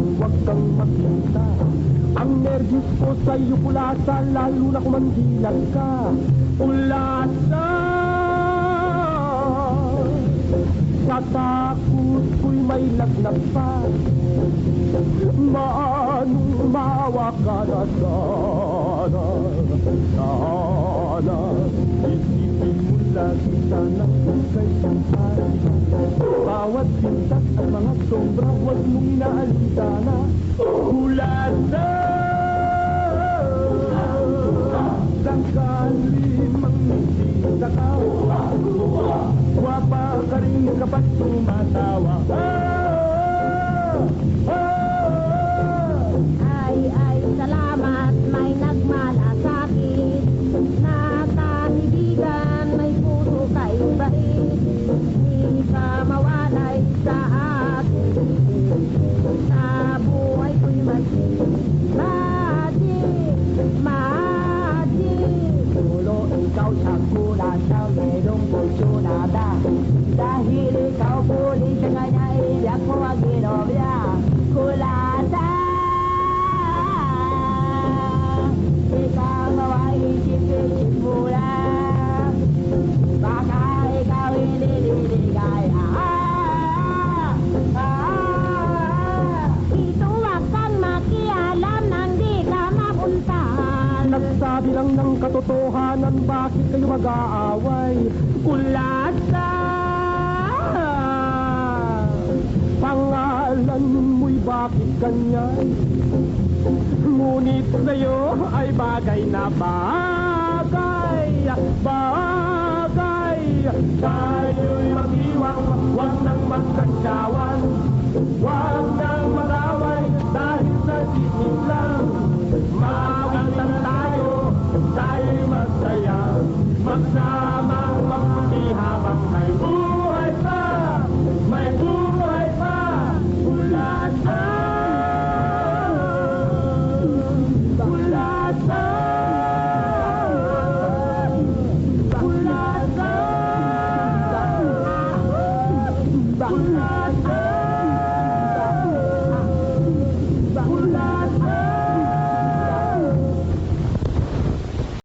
lang wag kang magsinta. Ang nervyos ko sa'yo pulasa, lalo na kumandilan ka. Pulasa, sa takot ko'y may lagnat pa. Mawa ka na sana, sana. Isipin mo lagi sanang ika'y sampay. Bawat pintas at mga sombra, huwag mong inaalintana. Pulasa, sakali mangisita ka. Guwapa ka rin kapag tumatawa. Ay, salamat, may nagmalasakit. Nakaibigan, may puso kayo bait. Di ka mawalay sa akin. Sa buhay ko'y Tulo ikaw sa kulasa, merong fortunada. Dahil ikaw puli sa kanya, iyak mo ang ginobya. Kulasa, ikaw mawai-isip-isip mula. Baka ikaw hindi liligaya. Ito wag kang makialam nang di ka mapuntahan. Nagsabi lang ng katotohanan, bakit kayo mag-aaway? Kulasa, pangalan mo'y bakit ganyan? Ngunit sa'yo ay bagay na bagay. Bagay, tayo'y mag-iwang, huwag nang magkantsawan. Huwag nang mag-away dahil sa sisig lang. Mawitan tayo, tayo'y masaya.